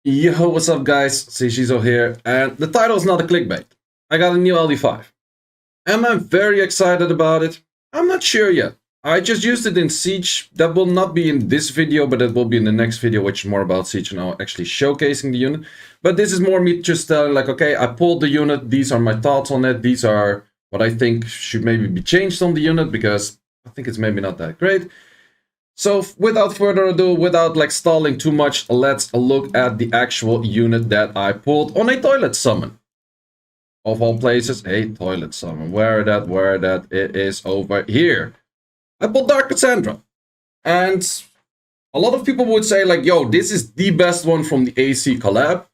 Yo, what's up guys? Seiishizo here, and the title is not a clickbait. I got a new LD5. Am I very excited about it? I'm not sure yet. I just used it in Siege. That will not be in this video, but it will be in the next video, which is more about Siege and now actually showcasing the unit. But this is more me just telling like, okay, I pulled the unit, these are my thoughts on it, these are what I think should maybe be changed on the unit, because I think it's maybe not that great. So without further ado, without like stalling too much, let's look at the actual unit that I pulled on a toilet summon. Of all places, a toilet summon. Where that? It is over here. I pulled Dark Cassandra. And a lot of people would say like, yo, this is the best one from the AC collab.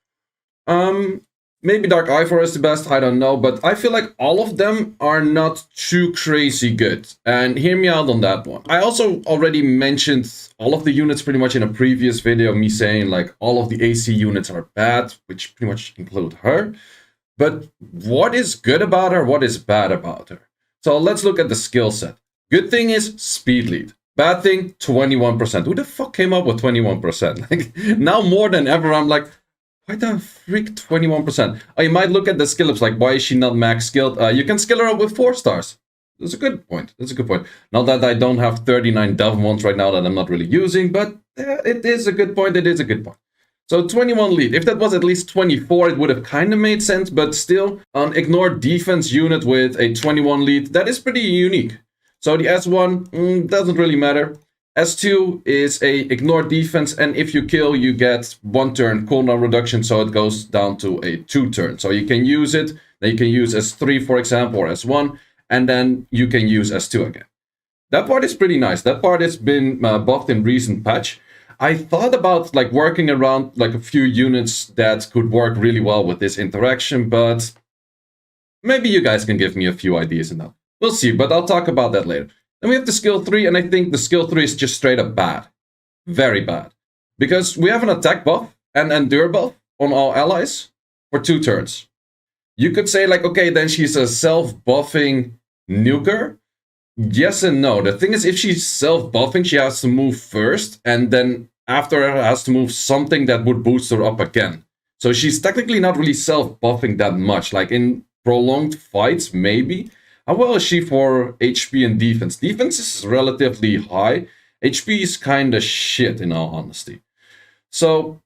Maybe Dark Ivor is the best, I don't know, but I feel like all of them are not too crazy good. And hear me out on that one. I also already mentioned all of the units pretty much in a previous video, me saying like all of the AC units are bad, which pretty much include her. But what is good about her? What is bad about her? So let's look at the skill set. Good thing is speed lead. Bad thing, 21%. Who the fuck came up with 21%? Like now more than ever, I'm like, why the freak 21%? Oh, you might look at the skill ups like, why is she not max skilled? You can skill her up with 4 stars. That's a good point. That's a good point. Not that I don't have 39 Dove ones right now that I'm not really using, but it is a good point. It is a good point. So 21 lead. If that was at least 24, it would have kind of made sense, but still, an ignored defense unit with a 21 lead, that is pretty unique. So the S1 doesn't really matter. S2 is a ignored defense, and if you kill, you get 1 turn cooldown reduction, so it goes down to a 2 turn. So you can use it, then you can use S3, for example, or S1, and then you can use S2 again. That part is pretty nice. That part has been buffed in recent patch. I thought about like working around like a few units that could work really well with this interaction, but maybe you guys can give me a few ideas in that. We'll see, but I'll talk about that later. Then we have the skill 3, and I think the skill 3 is just straight up bad. Very bad. Because we have an attack buff and endure buff on all allies for 2 turns. You could say like, okay, then she's a self-buffing nuker. Yes and no. The thing is, if she's self-buffing, she has to move first, and then after her has to move something that would boost her up again. So she's technically not really self-buffing that much. Like in prolonged fights, maybe. How well is she for HP and defense? Defense is relatively high. HP is kind of shit, in all honesty. So,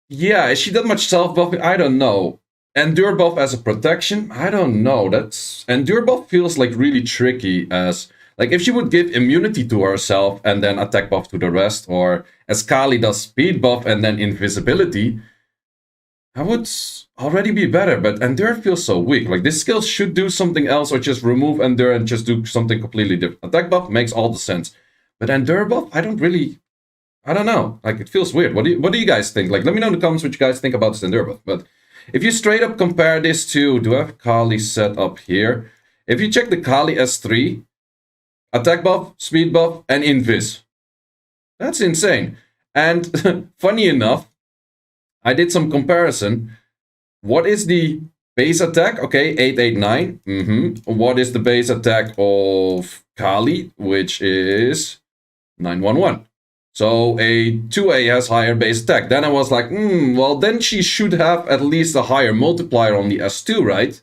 yeah, is she that much self-buffing? I don't know. Endure buff as a protection? I don't know. Endure buff feels like really tricky as... Like, if she would give immunity to herself and then attack buff to the rest, or as Kahli does speed buff and then invisibility, that would already be better, but Endure feels so weak. Like, this skill should do something else, or just remove Endure and just do something completely different. Attack buff makes all the sense. But Endure buff, I don't know. Like, it feels weird. What do you guys think? Like, let me know in the comments what you guys think about this Endure buff. But if you straight up compare this to... Do I have Kahli set up here? If you check the Kahli S3... Attack buff, speed buff, and invis. That's insane. And funny enough, I did some comparison. What is the base attack? Okay, 889. What is the base attack of Kahli? Which is 911. So a 2A has higher base attack. Then I was like, well, then she should have at least a higher multiplier on the S2, right?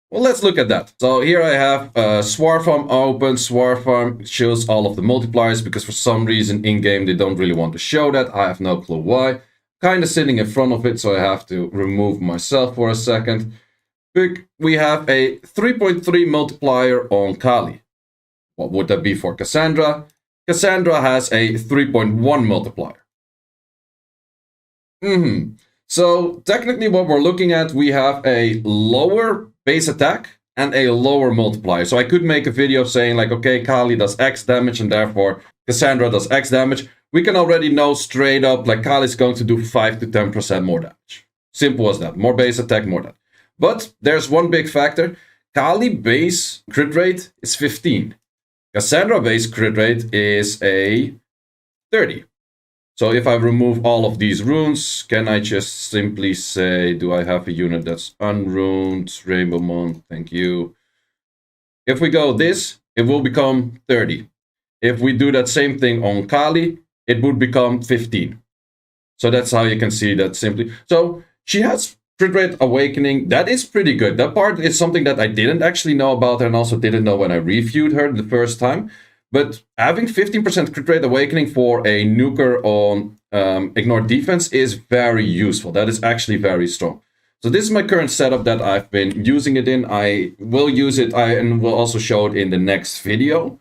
Well, let's look at that. So here I have Swar Farm open. Swar Farm shows all of the multipliers because for some reason in-game they don't really want to show that. I have no clue why. Kind of sitting in front of it, so I have to remove myself for a second. We have a 3.3 multiplier on Kahli. What would that be for Cassandra? Cassandra has a 3.1 multiplier. So technically what we're looking at, we have a lower base attack and a lower multiplier. So I could make a video saying like, okay, Kahli does X damage and therefore Cassandra does X damage. We can already know straight up like Kahli is going to do 5 to 10% more damage. Simple as that. More base attack, more that. But there's one big factor. Kahli base crit rate is 15. Cassandra base crit rate is a 30. So if I remove all of these runes, can I just simply say, do I have a unit that's unruned? Rainbow Moon, thank you. If we go this, it will become 30. If we do that same thing on Kahli, it would become 15. So that's how you can see that simply. So she has crit rate awakening. That is pretty good. That part is something that I didn't actually know about and also didn't know when I reviewed her the first time. But having 15% crit rate awakening for a nuker on ignore defense is very useful. That is actually very strong. So this is my current setup that I've been using it in. I will use it and will also show it in the next video.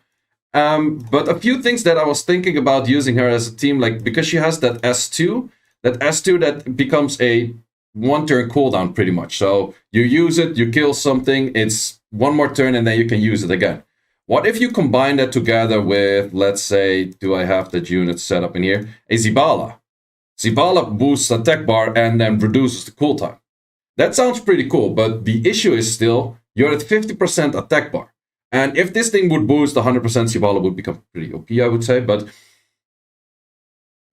But a few things that I was thinking about using her as a team, like because she has that S2 that becomes a one-turn cooldown pretty much. So you use it, you kill something, it's one more turn, and then you can use it again. What if you combine that together with, let's say, do I have that unit set up in here? A Zibala. Zibala boosts attack bar and then reduces the cooldown. That sounds pretty cool, but the issue is still, you're at 50% attack bar. And if this thing would boost 100%, Zibala would become pretty OP, I would say. But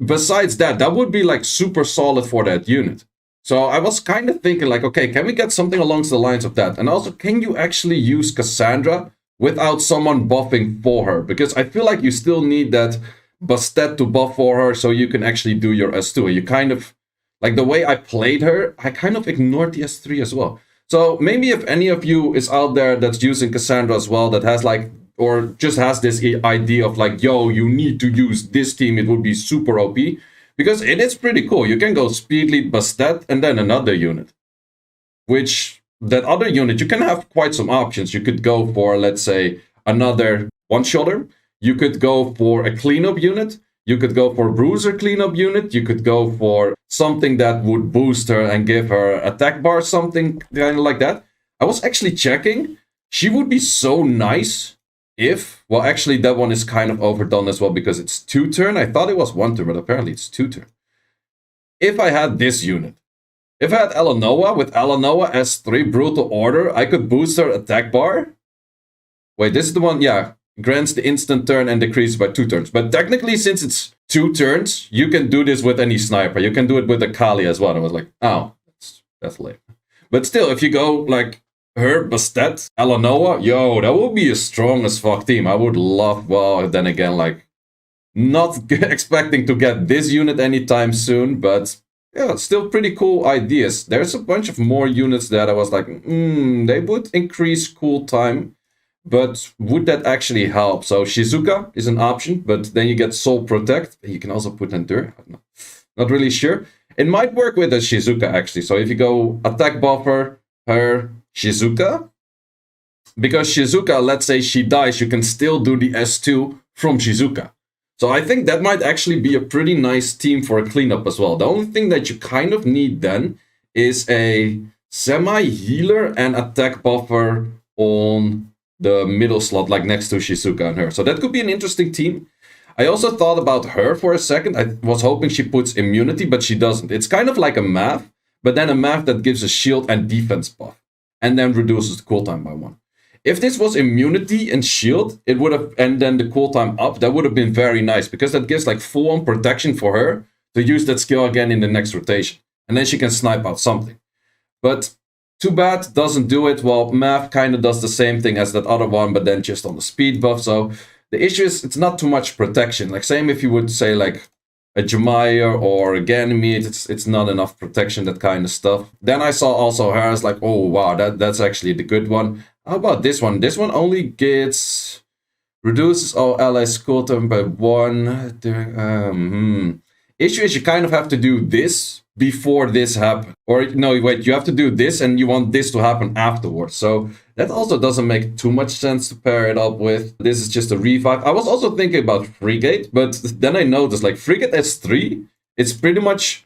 besides that, that would be like super solid for that unit. So I was kind of thinking like, okay, can we get something along the lines of that? And also, can you actually use Cassandra without someone buffing for her? Because I feel like you still need that Bastet to buff for her so you can actually do your S2. You kind of, like the way I played her, I kind of ignored the S3 as well. So maybe if any of you is out there that's using Cassandra as well, that has like, or just has this idea of like, yo, you need to use this team, it would be super OP. Because it is pretty cool. You can go speed lead Bastet and then another unit. Which, that other unit, you can have quite some options. You could go for, let's say, another one-shotter. You could go for a cleanup unit. You could go for a bruiser cleanup unit. You could go for something that would boost her and give her attack bar, something kind of like that. I was actually checking. She would be so nice if, well, actually that one is kind of overdone as well because it's 2-turn. I thought it was 1-turn, but apparently it's 2-turn. If I had this unit, if I had Elenoa with Elenoa S3 Brutal Order, I could boost her attack bar. Wait, this is the one, yeah. Grants the instant turn and decreases by 2 turns. But technically, since it's 2 turns, you can do this with any sniper. You can do it with a Kahli as well. And I was like, oh, that's lame. But still, if you go like her, Bastet, Elenoa, yo, that would be a strong as fuck team. I would love, well, then again, like, not expecting to get this unit anytime soon, but yeah, still pretty cool ideas. There's a bunch of more units that I was like, they would increase cool time, but would that actually help? So Shizuka is an option, but then you get Soul Protect. You can also put Endure. Not really sure. It might work with a Shizuka actually. So if you go attack buffer, her, Shizuka, because Shizuka, let's say she dies, you can still do the S2 from Shizuka. So I think that might actually be a pretty nice team for a cleanup as well. The only thing that you kind of need then is a semi-healer and attack buffer on the middle slot, like next to Shizuka and her. So that could be an interesting team. I also thought about her for a second. I was hoping she puts immunity, but she doesn't. It's kind of like a math, but then a math that gives a shield and defense buff, and then reduces the cooldown by 1. If this was immunity and shield, it would have, and then the cooldown up, that would have been very nice, because that gives like full-on protection for her to use that skill again in the next rotation. And then she can snipe out something. But too bad, doesn't do it. Well, math kind of does the same thing as that other one, but then just on the speed buff. So the issue is it's not too much protection. Like same if you would say like a Jemaya or a Ganymede, it's not enough protection, that kind of stuff. Then I saw also her as like, oh wow, that's actually the good one. How about this one? This one only gets reduces all allies cooldown by 1. Issue is you kind of have to do this before this happens. Or no, wait, you have to do this and you want this to happen afterwards. So that also doesn't make too much sense to pair it up with. This is just a revive. I was also thinking about Frigate, but then I noticed like Frigate S3, it's pretty much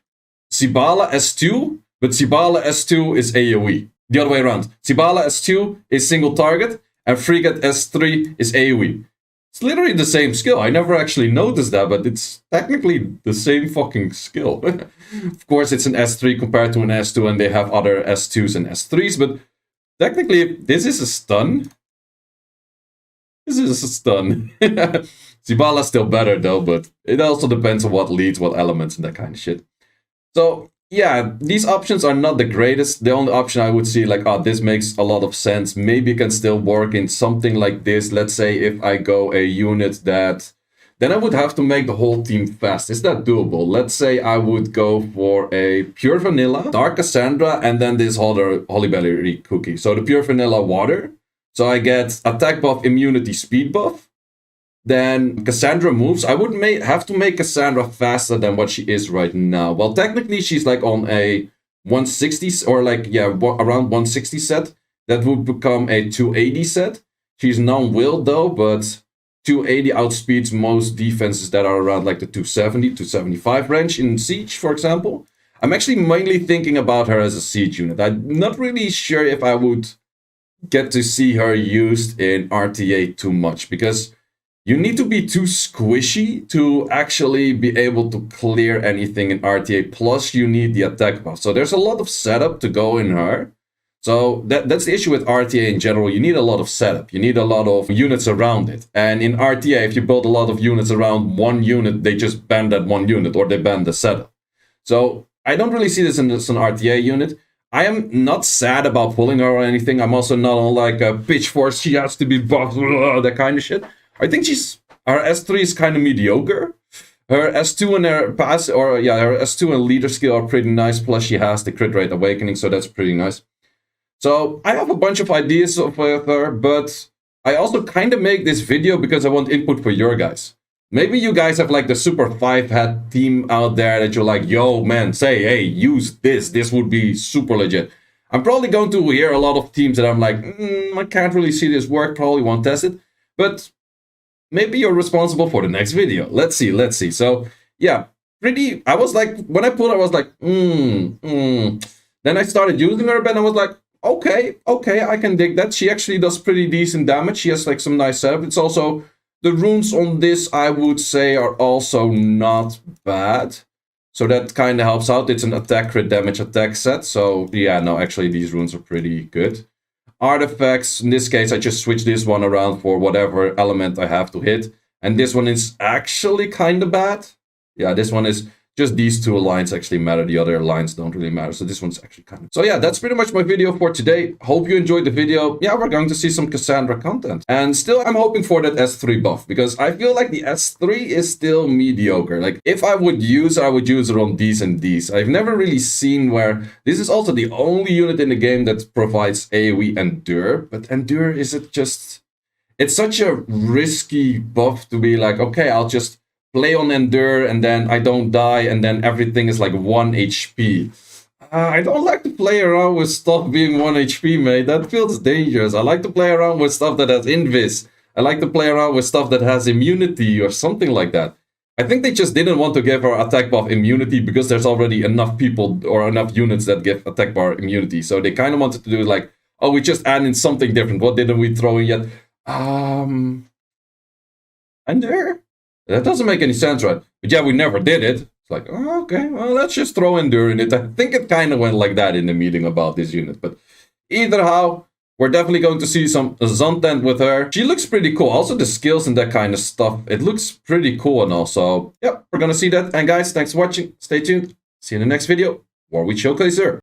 Zibala S2, but Zibala S2 is AoE. The other way around. Zibala S2 is single target, and Frigate S3 is AoE. It's literally the same skill. I never actually noticed that, but it's technically the same fucking skill. Of course, it's an S3 compared to an S2, and they have other S2s and S3s, but technically, this is a stun. This is a stun. Zibala's still better though, but it also depends on what leads, what elements, and that kind of shit. So, yeah, these options are not the greatest. The only option I would see, like, oh, this makes a lot of sense. Maybe it can still work in something like this. Let's say if I go a unit that then I would have to make the whole team fast. Is that doable? Let's say I would go for a pure vanilla, dark Cassandra, and then this other Hollyberry cookie. So the pure vanilla water. So I get attack buff, immunity, speed buff. Then Cassandra moves. I would have to make Cassandra faster than what she is right now. Well, technically she's like on a 160 or like, yeah, around 160 set. That would become a 280 set. She's non-willed though, but 280 outspeeds most defenses that are around like the 270, 275 range in Siege, for example. I'm actually mainly thinking about her as a Siege unit. I'm not really sure if I would get to see her used in RTA too much, because you need to be too squishy to actually be able to clear anything in RTA. Plus, you need the attack buff. So there's a lot of setup to go in her. So that's the issue with RTA in general. You need a lot of setup. You need a lot of units around it. And in RTA, if you build a lot of units around one unit, they just ban that one unit or they ban the setup. So I don't really see this as an RTA unit. I am not sad about pulling her or anything. I'm also not on like a pitchfork. She has to be buffed, that kind of shit. I think her S3 is kind of mediocre. Her S2 and her pass, or yeah, her S2 and leader skill are pretty nice. Plus she has the crit rate awakening, so that's pretty nice. So I have a bunch of ideas with her, but I also kind of make this video because I want input for your guys. Maybe you guys have like the super 5-hat team out there that you're like, yo man, say, hey, use this. This would be super legit. I'm probably going to hear a lot of teams that I'm like, I can't really see this work, probably won't test it. But maybe you're responsible for the next video. Let's see. So yeah, I was like, when I pulled her, I was like, Then I started using her, and I was like, okay, I can dig that. She actually does pretty decent damage. She has like some nice setup. It's also, the runes on this, I would say, are also not bad. So that kind of helps out. It's an attack, crit damage, attack set. So yeah, no, actually these runes are pretty good. Artifacts, in this case, I just switch this one around for whatever element I have to hit. And this one is actually kind of bad. Yeah, this one is just these two lines actually matter. The other lines don't really matter. So this one's actually kind of... So yeah, that's pretty much my video for today. Hope you enjoyed the video. Yeah, we're going to see some Cassandra content. And still, I'm hoping for that S3 buff, because I feel like the S3 is still mediocre. Like, if I would use her, I would use her on these and these. I've never really seen where... This is also the only unit in the game that provides AoE Endure. But Endure, is it just... It's such a risky buff to be like, okay, I'll just play on Endure and then I don't die and then everything is like 1 HP. I don't like to play around with stuff being 1 HP, mate. That feels dangerous. I like to play around with stuff that has invis. I like to play around with stuff that has immunity or something like that. I think they just didn't want to give her attack buff immunity because there's already enough people or enough units that give attack bar immunity. So they kind of wanted to do like, oh, we just add in something different. What didn't we throw in yet? Endure? That doesn't make any sense, right? But yeah, we never did it. It's like, oh, okay, well, let's just throw Endure in it. I think it kind of went like that in the meeting about this unit. But either how, we're definitely going to see some Zontent with her. She looks pretty cool. Also, the skills and that kind of stuff. It looks pretty cool and also, yeah, we're going to see that. And guys, thanks for watching. Stay tuned. See you in the next video where we showcase her.